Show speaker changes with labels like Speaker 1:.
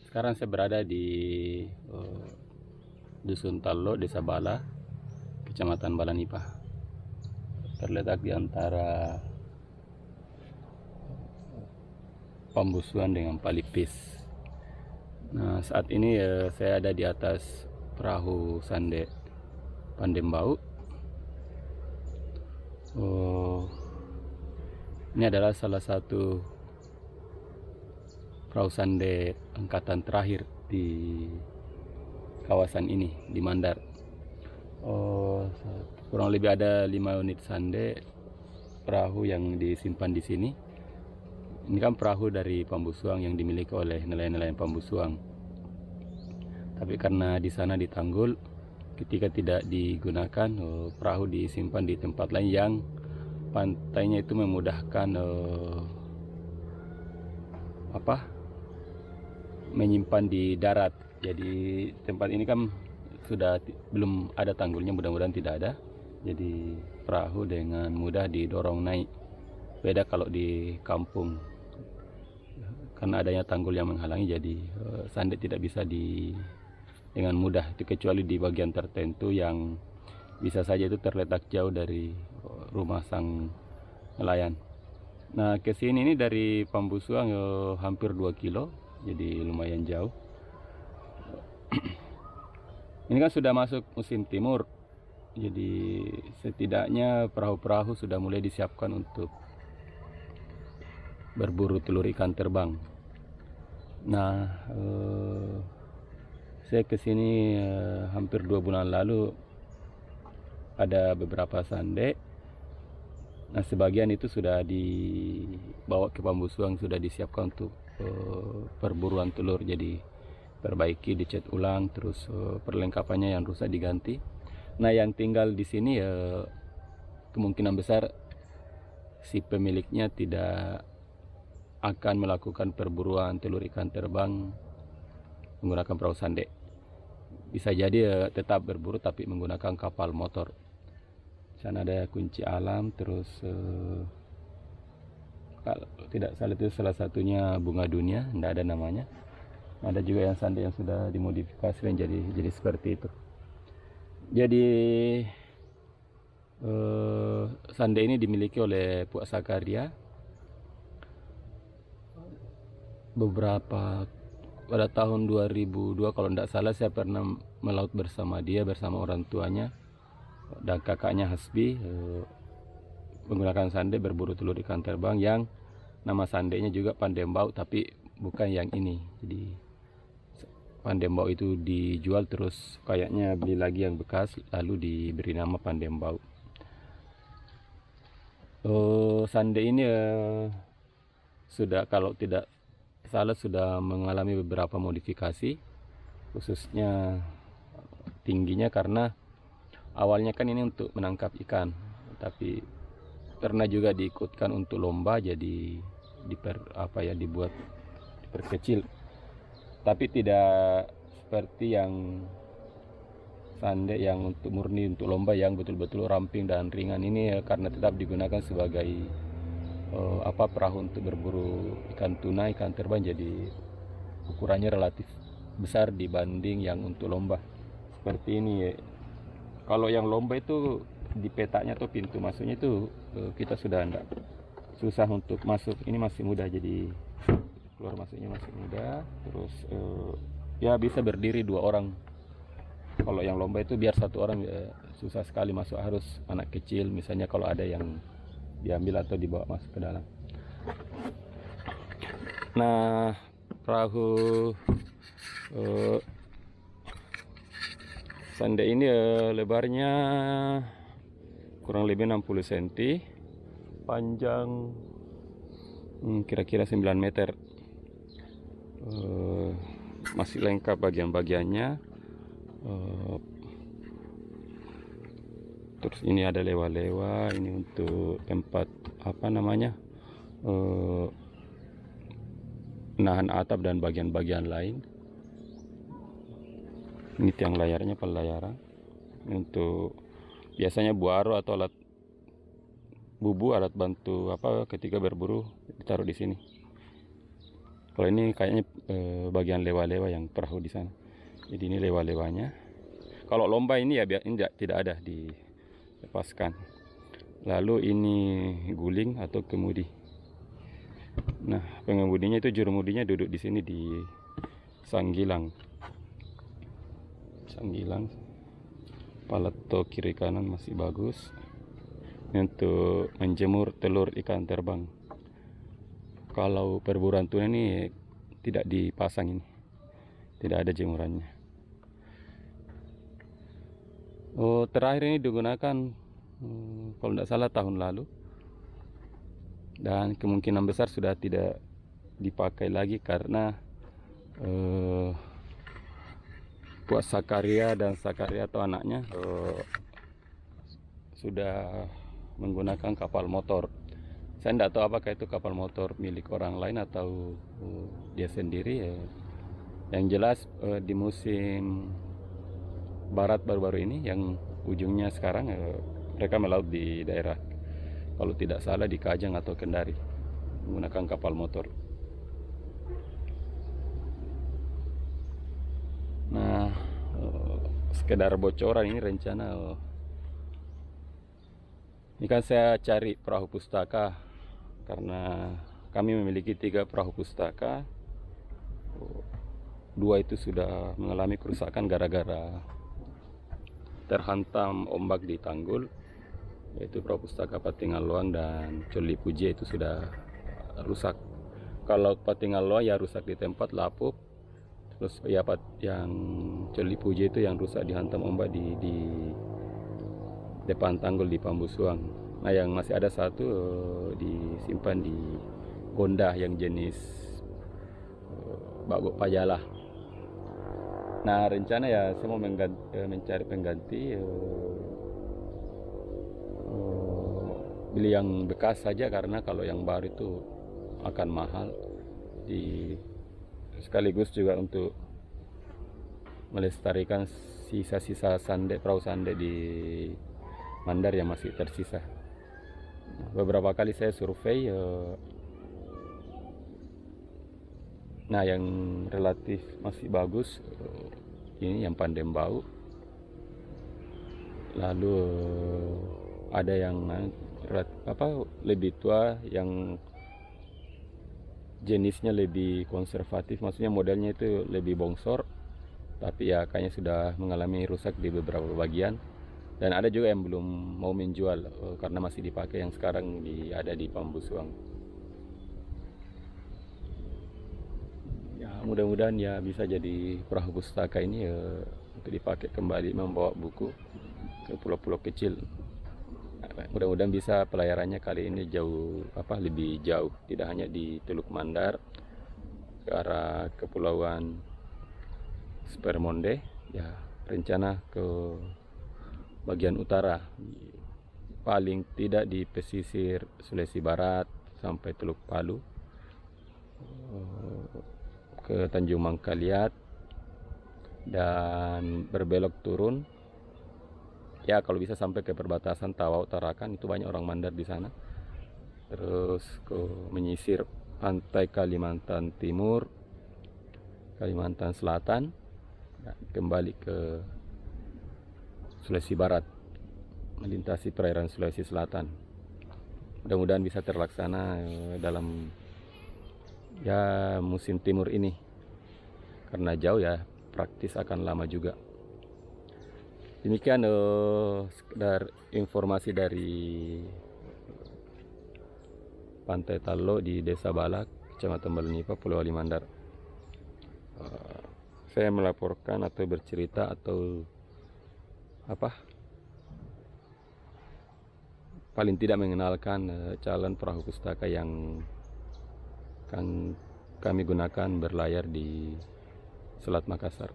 Speaker 1: Sekarang saya berada di Dusun Tallo, Desa Bala, Kecamatan Balanipa. Terletak di antara Pambusuan dengan Palipis. Nah, saat ini saya ada di atas perahu Sande Pandembau. Ini adalah salah satu perahu Sande angkatan terakhir di kawasan ini, di Mandar. Kurang lebih ada 5 unit Sande perahu yang disimpan di sini. Ini kan perahu dari Pambusuang yang dimiliki oleh nelayan-nelayan Pambusuang. Tapi karena di sana ditanggul, ketika tidak digunakan, perahu disimpan di tempat lain yang pantainya itu memudahkan menyimpan di darat. Jadi tempat ini kan sudah belum ada tanggulnya, mudah-mudahan tidak ada. Jadi perahu dengan mudah didorong naik. Beda kalau di kampung, karena adanya tanggul yang menghalangi, jadi Sande tidak bisa dengan mudah, itu kecuali di bagian tertentu yang bisa saja itu terletak jauh dari rumah sang nelayan. Nah, ke sini ini dari Pambusuang hampir 2 kilo, jadi lumayan jauh. Ini kan sudah masuk musim timur, jadi setidaknya perahu-perahu sudah mulai disiapkan untuk berburu telur ikan terbang. Nah, saya kesini hampir 2 bulan lalu. Ada beberapa Sande. Nah, sebagian itu sudah dibawa ke Pambusuang, sudah disiapkan untuk perburuan telur. Jadi perbaiki, dicat ulang, terus perlengkapannya yang rusak diganti. Nah, yang tinggal di sini kemungkinan besar si pemiliknya tidak akan melakukan perburuan telur ikan terbang menggunakan perahu Sande. Bisa jadi tetap berburu tapi menggunakan kapal motor. Sana ada kunci alam, terus kalau tidak salah itu salah satunya bunga dunia, tidak ada namanya. Ada juga yang Sande yang sudah dimodifikasi dan jadi seperti itu. Jadi Sande ini dimiliki oleh Puak Sakaria. Pada tahun 2002 kalau tidak salah, saya pernah melaut bersama dia, bersama orang tuanya dan kakaknya Hasbi, menggunakan Sande berburu telur ikan terbang yang nama Sandenya juga Pandembau, tapi bukan yang ini. Jadi Pandembau itu dijual, terus kayaknya beli lagi yang bekas lalu diberi nama Pandembau. Sande ini sudah, kalau tidak salah, sudah mengalami beberapa modifikasi, khususnya tingginya, karena awalnya kan ini untuk menangkap ikan, tapi pernah juga diikutkan untuk lomba, jadi dibuat diperkecil, tapi tidak seperti yang Sande yang untuk murni untuk lomba yang betul-betul ramping dan ringan. Ini karena tetap digunakan sebagai perahu untuk berburu ikan tuna, ikan terbang, jadi ukurannya relatif besar dibanding yang untuk lomba seperti ini. Kalau yang lomba itu di petaknya atau pintu masuknya itu kita sudah enggak susah untuk masuk. Ini masih mudah, jadi keluar masuknya masih mudah. Terus ya bisa berdiri 2 orang. Kalau yang lomba itu biar 1 orang susah sekali masuk, harus anak kecil misalnya kalau ada yang diambil atau dibawa masuk ke dalam. Nah, perahu Sande ini lebarnya kurang lebih 60 cm, panjang kira-kira 9 meter. Masih lengkap bagian-bagiannya. Terus ini ada lewa-lewa, ini untuk tempat nahan atap dan bagian-bagian lain. Ini tiang layarnya, pelayaran. Ini untuk biasanya buaro atau alat bubu, alat bantu ketika berburu, ditaruh di sini. Kalau ini kayaknya bagian lewa-lewa yang perahu di sana. Jadi ini lewa-lewanya. Kalau lomba ini ya tidak ada dilepaskan. Lalu ini guling atau kemudi. Nah, pengemudinya itu jurumudinya duduk di sini di sanggilang. Paleto kiri kanan masih bagus. Ini untuk menjemur telur ikan terbang. Kalau perburuan tuna ini tidak dipasang ini, tidak ada jemurannya. Oh, terakhir ini digunakan kalau tidak salah tahun lalu, dan kemungkinan besar sudah tidak dipakai lagi karena buat Sakaria dan Sakaria atau anaknya sudah menggunakan kapal motor. Saya tidak tahu apakah itu kapal motor milik orang lain atau dia sendiri. Yang jelas di musim barat baru-baru ini yang ujungnya sekarang mereka melaut di daerah, kalau tidak salah di Kajang atau Kendari, menggunakan kapal motor. Nah, sekedar bocoran ini rencana. Ini kan saya cari perahu pustaka karena kami memiliki 3 perahu pustaka. 2 itu sudah mengalami kerusakan gara-gara terhantam ombak di tanggul, yaitu perahu pustaka Patingan Loang dan Coli Puji itu sudah rusak. Kalau Patingan Loang ya rusak di tempat lapuk, terus ya yang Coli Puji itu yang rusak dihantam ombak di depan tanggul di Pambusuang. Nah, yang masih ada satu disimpan di Gondah yang jenis Bagok Pajalah. Nah, rencana ya saya mau mencari pengganti, beli yang bekas saja karena kalau yang baru itu akan mahal. Sekaligus juga untuk melestarikan sisa-sisa perahu sande di Mandar yang masih tersisa. Beberapa kali saya survei, nah yang relatif masih bagus ini yang Pandembau. Lalu ada yang lebih tua yang jenisnya lebih konservatif, maksudnya modelnya itu lebih bongsor, tapi ya kayaknya sudah mengalami rusak di beberapa bagian. Dan ada juga yang belum mau menjual karena masih dipakai, yang sekarang ada di Pambusuang. Ya, mudah-mudahan ya bisa jadi perahu pustaka ini untuk dipakai kembali membawa buku ke pulau-pulau kecil. Mudah-mudahan bisa pelayarannya kali ini lebih jauh, tidak hanya di Teluk Mandar ke arah Kepulauan Spermonde, ya rencana ke bagian utara, paling tidak di pesisir Sulawesi Barat sampai Teluk Palu, ke Tanjung Mangkaliat, dan berbelok turun ya kalau bisa sampai ke perbatasan Tawau Tarakan, itu banyak orang Mandar di sana. Terus ke menyisir pantai Kalimantan Timur, Kalimantan Selatan, dan kembali ke Sulawesi Barat, melintasi perairan Sulawesi Selatan. Mudah-mudahan bisa terlaksana dalam musim timur ini, karena jauh ya, praktis akan lama juga. Demikian sekedar informasi dari Pantai Talo di Desa Balak, Kecamatan Balunipa, Pulau Ali Mandar. Saya melaporkan atau bercerita atau paling tidak mengenalkan calon perahu pustaka yang kami gunakan berlayar di Selat Makassar.